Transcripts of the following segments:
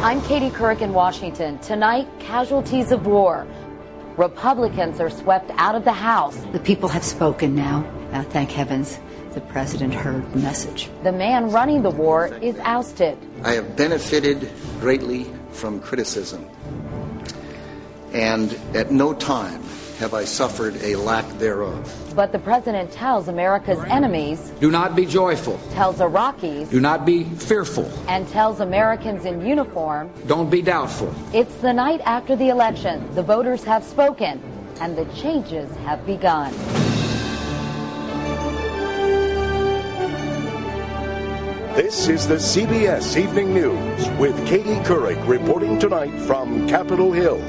I'm Katie Couric in Washington. Tonight, casualties of war. Republicans are swept out of the House. The people have spoken now. Thank heavens the president heard the message. The man running the war is ousted. I have benefited greatly from criticism, and at no time have I suffered a lack thereof. But the president tells America's enemies, do not be joyful. Tells Iraqis, do not be fearful. And tells Americans in uniform, don't be doubtful. It's the night after the election. The voters have spoken, and the changes have begun. This is the CBS Evening News with Katie Couric reporting tonight from Capitol Hill.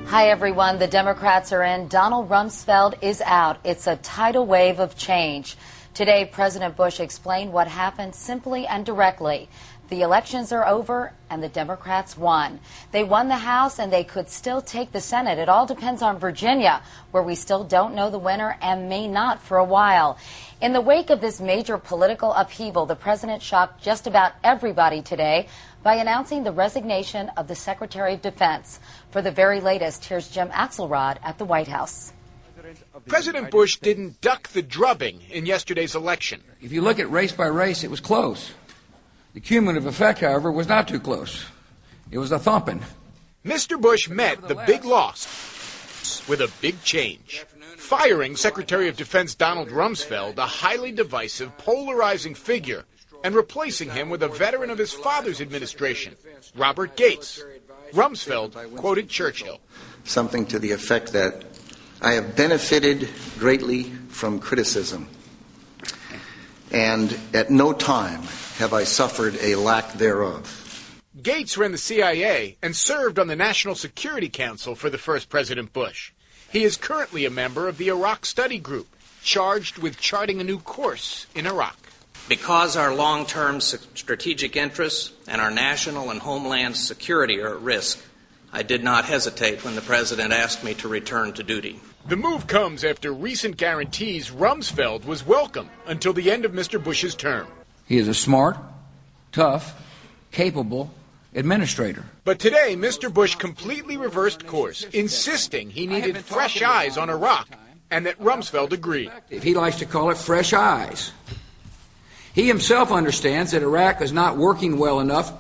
Hi, everyone. The Democrats are in. Donald Rumsfeld is out. It's a tidal wave of change. Today, President Bush explained what happened simply and directly. The elections are over, and the Democrats won. They won the House, and they could still take the Senate. It all depends on Virginia, where we still don't know the winner and may not for a while. In the wake of this major political upheaval, the president shocked just about everybody today by announcing the resignation of the Secretary of Defense. For the very latest, here's Jim Axelrod at the White House. President Bush didn't duck the drubbing in yesterday's election. If you look at race by race, it was close. The cumulative effect, however, was not too close. It was a thumping. Mr. Bush met the big loss with a big change. Firing Secretary of Defense Donald Rumsfeld, a highly divisive, polarizing figure, and replacing him with a veteran of his father's administration, Robert Gates. Rumsfeld quoted Churchill. Something to the effect that I have benefited greatly from criticism, and at no time have I suffered a lack thereof. Gates ran the CIA and served on the National Security Council for the first President Bush. He is currently a member of the Iraq Study Group, charged with charting a new course in Iraq. Because our long-term strategic interests and our national and homeland security are at risk, I did not hesitate when the president asked me to return to duty. The move comes after recent guarantees Rumsfeld was welcome until the end of Mr. Bush's term. He is a smart, tough, capable administrator. But today, Mr. Bush completely reversed course, insisting he needed fresh eyes on Iraq, and that Rumsfeld agreed. He likes to call it fresh eyes. He himself understands that Iraq is not working well enough,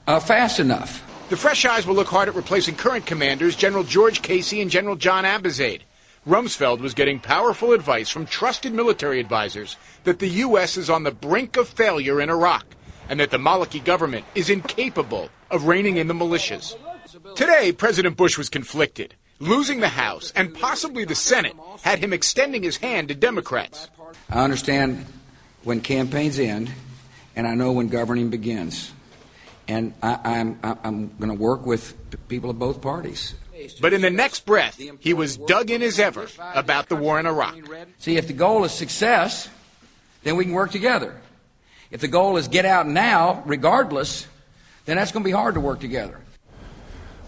fast enough. The fresh eyes will look hard at replacing current commanders, General George Casey and General John Abizaid. Rumsfeld was getting powerful advice from trusted military advisors that the U.S. is on the brink of failure in Iraq, and that the Maliki government is incapable of reining in the militias. Today, President Bush was conflicted. Losing the House and possibly the Senate had him extending his hand to Democrats. I understand when campaigns end, and I know when governing begins. And I'm going to work with people of both parties. But in the next breath, he was dug in as ever about the war in Iraq. See, if the goal is success, then we can work together. If the goal is get out now, regardless, then that's going to be hard to work together.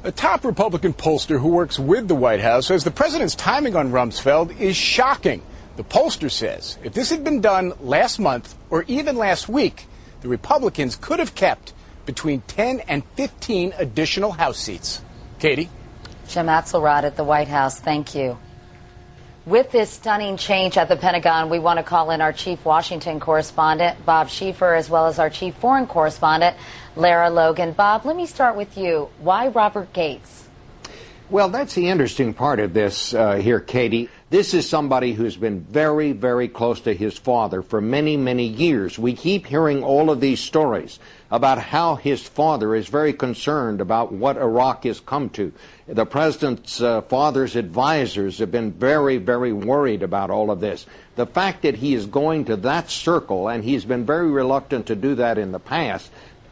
A top Republican pollster who works with the White House says the president's timing on Rumsfeld is shocking. The pollster says if this had been done last month or even last week, the Republicans could have kept between 10 and 15 additional House seats. Katie? Jim Axelrod at the White House. Thank you. With this stunning change at the Pentagon, we want to call in our chief Washington correspondent, Bob Schieffer, as well as our chief foreign correspondent, Lara Logan. Bob, let me start with you. Why Robert Gates? Well, that's the interesting part of this here, Katie. This is somebody who's been very, very close to his father for many, many years. We keep hearing all of these stories about how his father is very concerned about what Iraq has come to. The president's father's advisors have been very, very worried about all of this. The fact that he is going to that circle, and he's been very reluctant to do that in the past,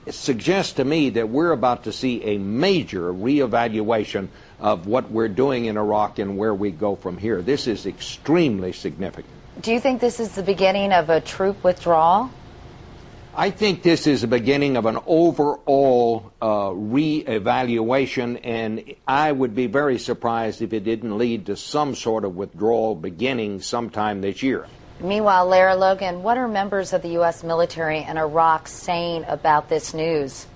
suggests to me that we're about to see a major reevaluation of what we're doing in Iraq and where we go from here. This is extremely significant. Do you think this is the beginning of a troop withdrawal? I think this is the beginning of an overall reevaluation, and I would be very surprised if it didn't lead to some sort of withdrawal beginning sometime this year. Meanwhile, Lara Logan, what are members of the U.S. military in Iraq saying about this news?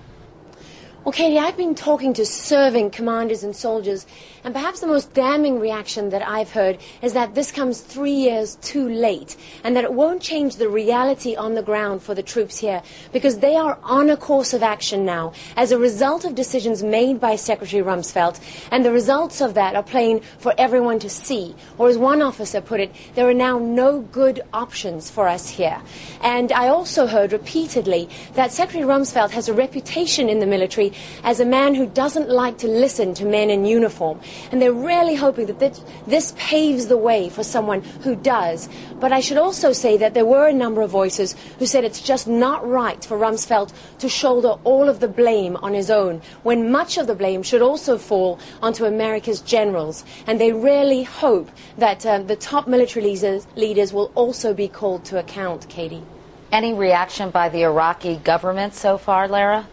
Well, Katie, I've been talking to serving commanders and soldiers, and perhaps the most damning reaction that I've heard is that this comes 3 years too late, and that it won't change the reality on the ground for the troops here, because they are on a course of action now as a result of decisions made by Secretary Rumsfeld, and the results of that are plain for everyone to see. Or as one officer put it, there are now no good options for us here. And I also heard repeatedly that Secretary Rumsfeld has a reputation in the military as a man who doesn't like to listen to men in uniform. And they're really hoping that this paves the way for someone who does. But I should also say that there were a number of voices who said it's just not right for Rumsfeld to shoulder all of the blame on his own, when much of the blame should also fall onto America's generals. And they really hope that the top military leaders will also be called to account, Katie. Any reaction by the Iraqi government so far, Lara?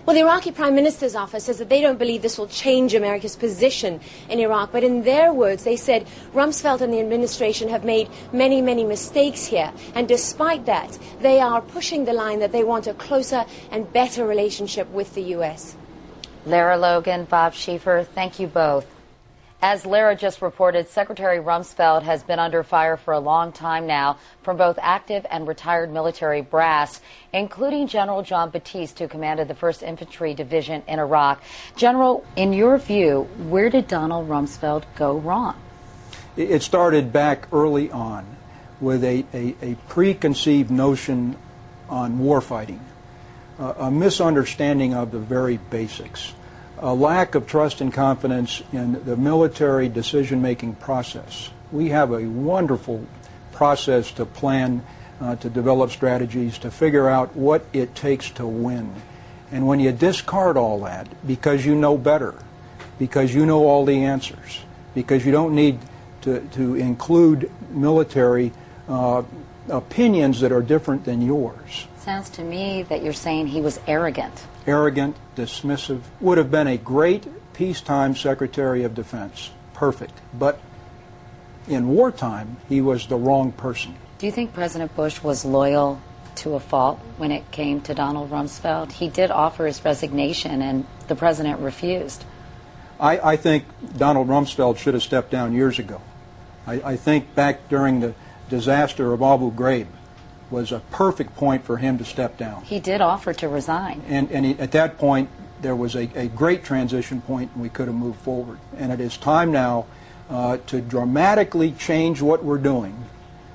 Well, the Iraqi Prime Minister's office says that they don't believe this will change America's position in Iraq. But in their words, they said Rumsfeld and the administration have made many, many mistakes here. And despite that, they are pushing the line that they want a closer and better relationship with the U.S. Lara Logan, Bob Schieffer, thank you both. As Lara just reported, Secretary Rumsfeld has been under fire for a long time now from both active and retired military brass, including General John Batiste, who commanded the 1st Infantry Division in Iraq. General, in your view, where did Donald Rumsfeld go wrong? It started back early on with a preconceived notion on warfighting, a misunderstanding of the very basics, a lack of trust and confidence in the military decision-making process. We have a wonderful process to plan, to develop strategies, to figure out what it takes to win. And when you discard all that because you know better, because you know all the answers, because you don't need to include military opinions that are different than yours. Sounds to me that you're saying he was arrogant. Arrogant, dismissive, would have been a great peacetime Secretary of Defense. Perfect. But in wartime, he was the wrong person. Do you think President Bush was loyal to a fault when it came to Donald Rumsfeld? He did offer his resignation, and the president refused. I think Donald Rumsfeld should have stepped down years ago. I think back during the disaster of Abu Ghraib was a perfect point for him to step down. He did offer to resign. And at that point, there was a great transition point, and we could have moved forward. And it is time now to dramatically change what we're doing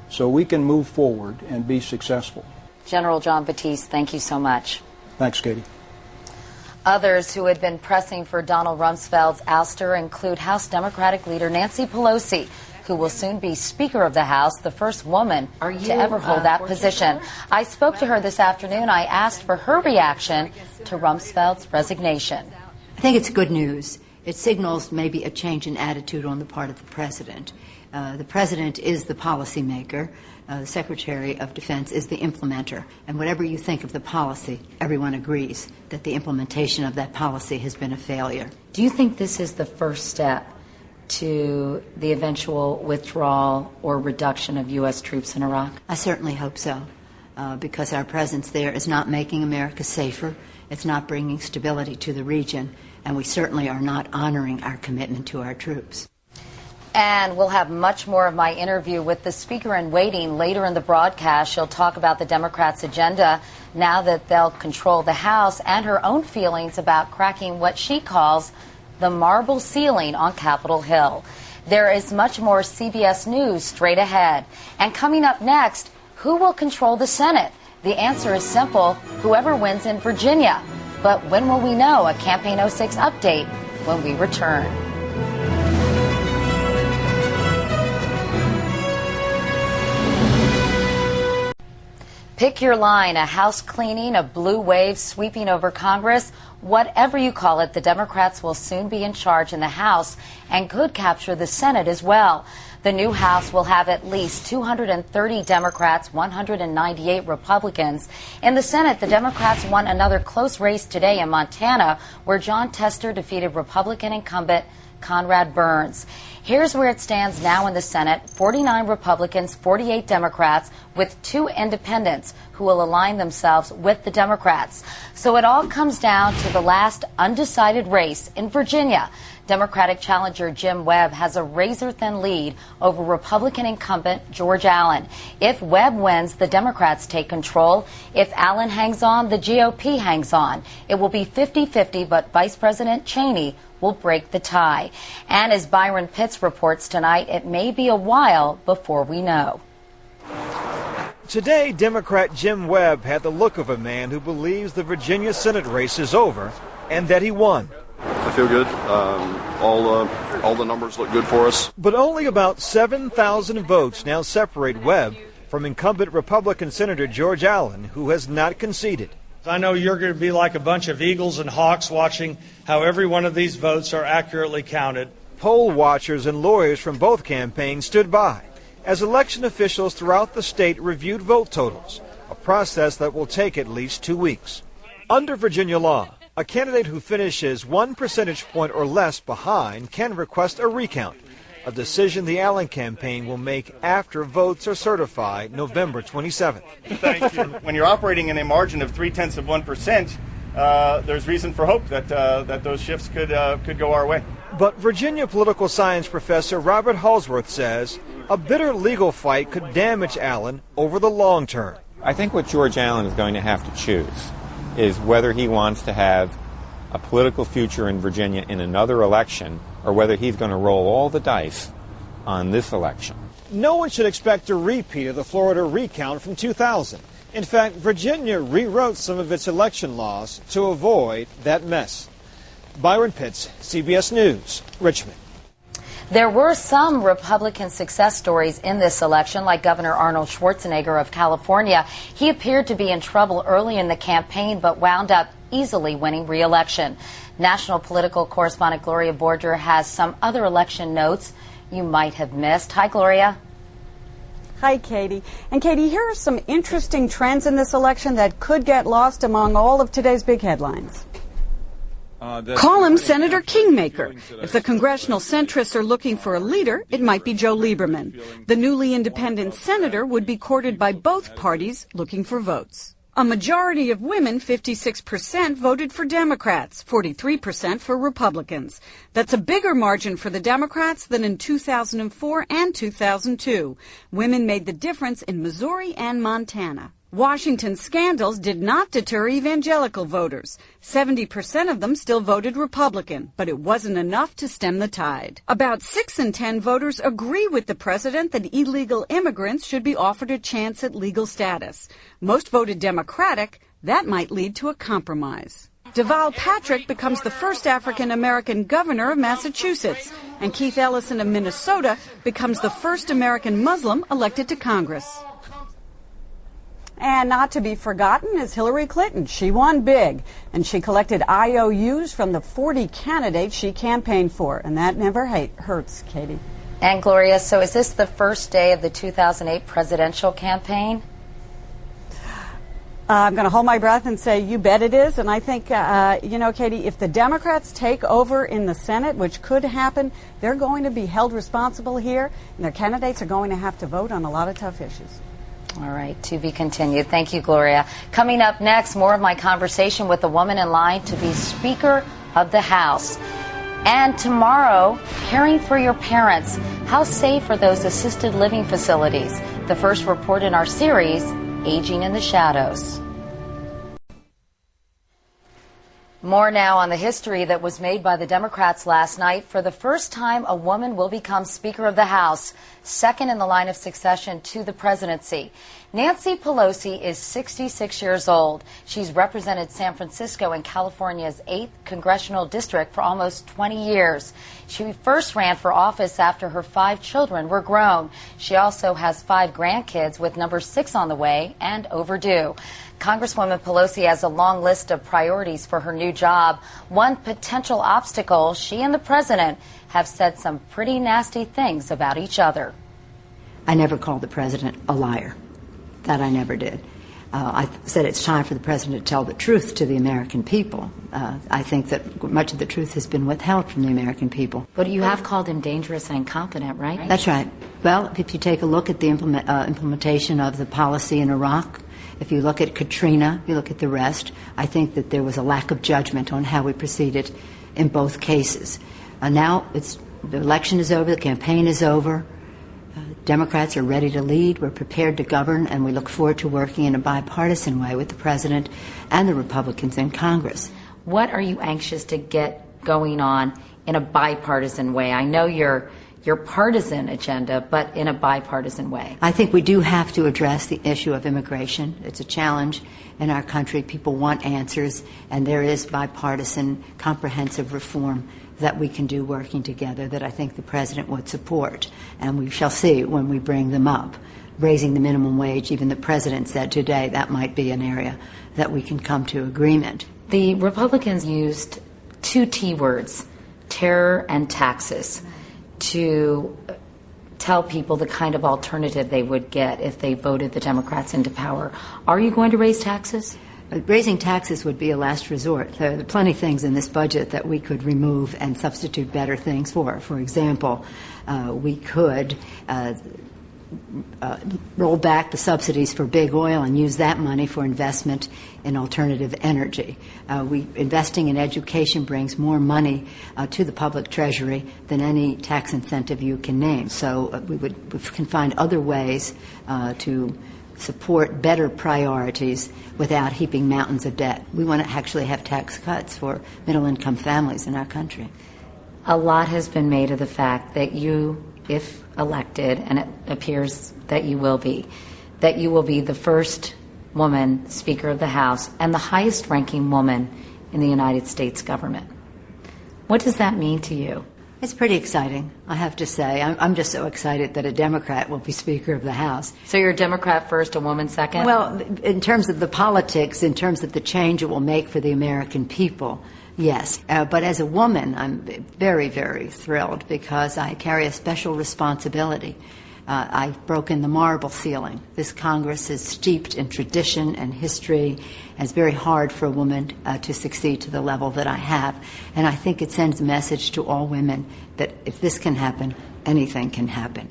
so we can move forward and be successful. General John Batiste, thank you so much. Thanks, Katie. Others who had been pressing for Donald Rumsfeld's ouster include House Democratic leader Nancy Pelosi, who will soon be Speaker of the House, the first woman to ever hold that position. I spoke to her this afternoon. I asked for her reaction to Rumsfeld's resignation. I think it's good news. It signals maybe a change in attitude on the part of the president. The president is the policymaker. The Secretary of Defense is the implementer. And whatever you think of the policy, everyone agrees that the implementation of that policy has been a failure. Do you think this is the first step to the eventual withdrawal or reduction of U.S. troops in Iraq? I certainly hope so, because our presence there is not making America safer, it's not bringing stability to the region, and we certainly are not honoring our commitment to our troops. And we'll have much more of my interview with the Speaker in waiting later in the broadcast. She'll talk about the Democrats' agenda now that they'll control the House, and her own feelings about cracking what she calls the marble ceiling on Capitol Hill. There is much more CBS News straight ahead. And coming up next, who will control the Senate? The answer is simple: whoever wins in Virginia. But when will we know? A Campaign 06 update when we return. Pick your line, a house cleaning, a blue wave sweeping over Congress. Whatever you call it, the Democrats will soon be in charge in the House and could capture the Senate as well. The new House will have at least 230 Democrats, 198 Republicans. In the Senate, the Democrats won another close race today in Montana, where John Tester defeated Republican incumbent Conrad Burns. Here's where it stands now in the Senate: 49 Republicans, 48 Democrats, with 2 independents who will align themselves with the Democrats. So it all comes down to the last undecided race in Virginia. Democratic challenger Jim Webb has a razor-thin lead over Republican incumbent George Allen. If Webb wins, the Democrats take control. If Allen hangs on, the GOP hangs on. It will be 50-50, but Vice President Cheney will break the tie. And as Byron Pitts reports tonight, it may be a while before we know. Today, Democrat Jim Webb had the look of a man who believes the Virginia Senate race is over and that he won. I feel good. All the numbers look good for us. But only about 7,000 votes now separate Webb from incumbent Republican Senator George Allen, who has not conceded. I know you're going to be like a bunch of eagles and hawks watching how every one of these votes are accurately counted. Poll watchers and lawyers from both campaigns stood by as election officials throughout the state reviewed vote totals, a process that will take at least 2 weeks. Under Virginia law, a candidate who finishes 1 percentage point or less behind can request a recount, a decision the Allen campaign will make after votes are certified November 27th. Thank you. When you're operating in a margin of 0.3%, there's reason for hope that those shifts could go our way. But Virginia political science professor Robert Halsworth says a bitter legal fight could damage Allen over the long term. I think what George Allen is going to have to choose is whether he wants to have a political future in Virginia in another election or whether he's going to roll all the dice on this election. No one should expect a repeat of the Florida recount from 2000. In fact, Virginia rewrote some of its election laws to avoid that mess. Byron Pitts, CBS News, Richmond. There were some Republican success stories in this election, like Governor Arnold Schwarzenegger of California. He appeared to be in trouble early in the campaign, but wound up easily winning re-election. National political correspondent Gloria Borger has some other election notes you might have missed. Hi, Gloria. Hi, Katie. And Katie, here are some interesting trends in this election that could get lost among all of today's big headlines. Call him Senator Kingmaker. If the congressional centrists are looking for a leader, it might be Joe Lieberman. The newly independent senator would be courted by both parties looking for votes. A majority of women, 56%, voted for Democrats, 43% for Republicans. That's a bigger margin for the Democrats than in 2004 and 2002. Women made the difference in Missouri and Montana. Washington scandals did not deter evangelical voters. 70% of them still voted Republican, but it wasn't enough to stem the tide. About 6 in 10 voters agree with the president that illegal immigrants should be offered a chance at legal status. Most voted Democratic. That might lead to a compromise. Deval Patrick becomes the first African-American governor of Massachusetts, and Keith Ellison of Minnesota becomes the first American Muslim elected to Congress. And not to be forgotten is Hillary Clinton. She won big, and she collected IOUs from the 40 candidates she campaigned for, and that never hurts, Katie. And Gloria, so is this the first day of the 2008 presidential campaign? I'm going to hold my breath and say you bet it is, and I think, Katie, if the Democrats take over in the Senate, which could happen, they're going to be held responsible here, and their candidates are going to have to vote on a lot of tough issues. All right, to be continued. Thank you, Gloria. Coming up next, more of my conversation with the woman in line to be Speaker of the House. And tomorrow, caring for your parents. How safe are those assisted living facilities? The first report in our series, Aging in the Shadows. More now on the history that was made by the Democrats last night. For the first time, a woman will become Speaker of the House, second in the line of succession to the presidency. Nancy Pelosi is 66 years old. She's represented San Francisco in California's 8th congressional district for almost 20 years. She first ran for office after her 5 children were grown. She also has 5 grandkids, with number 6 on the way and overdue. Congresswoman Pelosi has a long list of priorities for her new job. One potential obstacle: she and the president have said some pretty nasty things about each other. I never called the president a liar. That I never did. I said it's time for the president to tell the truth to the American people. I think that much of the truth has been withheld from the American people. But you have called him dangerous and incompetent, right? That's right. Well, if you take a look at the implementation of the policy in Iraq, If you look at Katrina, you look at the rest, I think that there was a lack of judgment on how we proceeded in both cases. Now the election is over, the campaign is over. Democrats are ready to lead, we're prepared to govern, and we look forward to working in a bipartisan way with the President and the Republicans in Congress. What are you anxious to get going on in a bipartisan way? I know your partisan agenda, but in a bipartisan way. I think we do have to address the issue of immigration. It's a challenge in our country. People want answers, and there is bipartisan, comprehensive reform that we can do working together that I think the President would support, and we shall see when we bring them up. Raising the minimum wage, even the President said today that might be an area that we can come to agreement. The Republicans used two T words, terror and taxes, to tell people the kind of alternative they would get if they voted the Democrats into power. Are you going to raise taxes? Raising taxes would be a last resort. There are plenty of things in this budget that we could remove and substitute better things for. For example, we could roll back the subsidies for big oil and use that money for investment in alternative energy. Investing in education brings more money to the public treasury than any tax incentive you can name. So we can find other ways to support better priorities without heaping mountains of debt. We want to actually have tax cuts for middle-income families in our country. A lot has been made of the fact that you, if elected, and it appears that you will be the first woman Speaker of the House and the highest-ranking woman in the United States government. What does that mean to you? It's pretty exciting, I have to say. I'm just so excited that a Democrat will be Speaker of the House. So you're a Democrat first, a woman second? Well, in terms of the politics, in terms of the change it will make for the American people, yes. But as a woman, I'm very, very thrilled because I carry a special responsibility. I've broken the marble ceiling. This Congress is steeped in tradition and history, and it's very hard for a woman to succeed to the level that I have. And I think it sends a message to all women that if this can happen, anything can happen.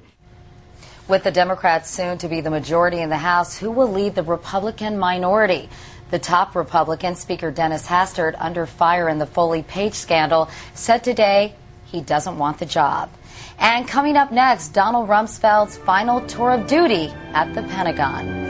With the Democrats soon to be the majority in the House, who will lead the Republican minority? The top Republican, Speaker Dennis Hastert, under fire in the Foley-Page scandal, said today he doesn't want the job. And coming up next, Donald Rumsfeld's final tour of duty at the Pentagon.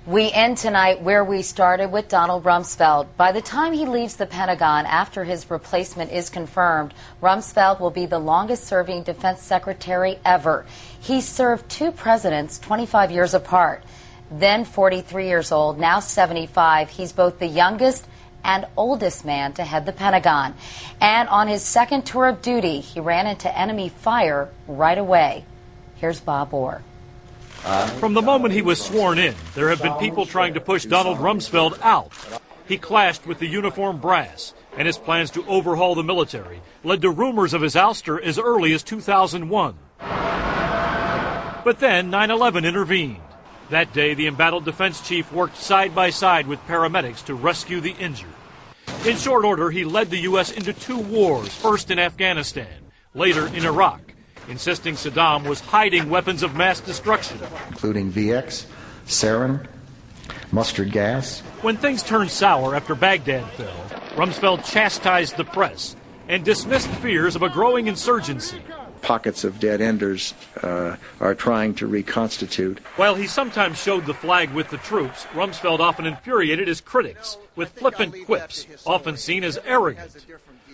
We end tonight where we started, with Donald Rumsfeld. By the time he leaves the Pentagon after his replacement is confirmed, Rumsfeld will be the longest-serving defense secretary ever. He served two presidents 25 years apart. Then 43 years old, now 75, he's both the youngest and oldest man to head the Pentagon. And on his second tour of duty, he ran into enemy fire right away. Here's Bob Orr. From the moment he was sworn in, there have been people trying to push Donald Rumsfeld out. He clashed with the uniformed brass, and his plans to overhaul the military led to rumors of his ouster as early as 2001. But then 9/11 intervened. That day, the embattled defense chief worked side by side with paramedics to rescue the injured. In short order, he led the U.S. into two wars, first in Afghanistan, later in Iraq, insisting Saddam was hiding weapons of mass destruction, including VX, sarin, mustard gas. When things turned sour after Baghdad fell, Rumsfeld chastised the press and dismissed fears of a growing insurgency. Pockets of dead enders are trying to reconstitute. While he sometimes showed the flag with the troops, Rumsfeld often infuriated his critics with flippant quips, often seen as arrogant.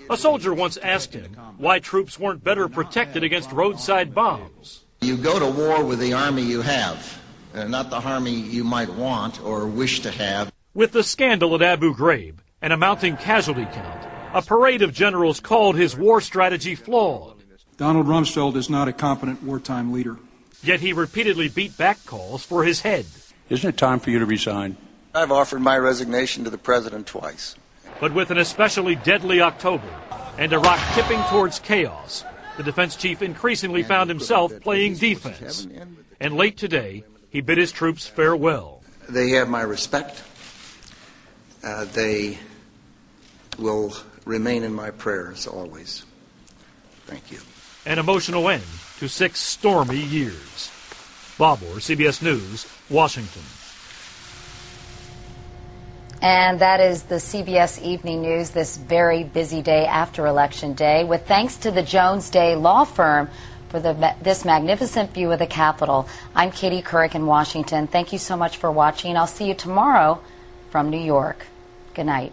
A soldier once asked him why troops weren't better protected against roadside bombs. You go to war with the army you have, not the army you might want or wish to have. With the scandal at Abu Ghraib and a mounting casualty count, a parade of generals called his war strategy flawed. Donald Rumsfeld is not a competent wartime leader. Yet he repeatedly beat back calls for his head. Isn't it time for you to resign? I've offered my resignation to the president twice. But with an especially deadly October and Iraq tipping towards chaos, the defense chief increasingly found himself playing defense. And late today, he bid his troops farewell. They have my respect. They will remain in my prayers always. Thank you. An emotional end to 6 stormy years. Bob Orr, CBS News, Washington. And that is the CBS Evening News this very busy day after Election Day, with thanks to the Jones Day Law Firm for this magnificent view of the Capitol. I'm Katie Couric in Washington. Thank you so much for watching. I'll see you tomorrow from New York. Good night.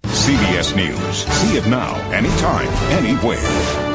CBS News. See it now, anytime, anywhere.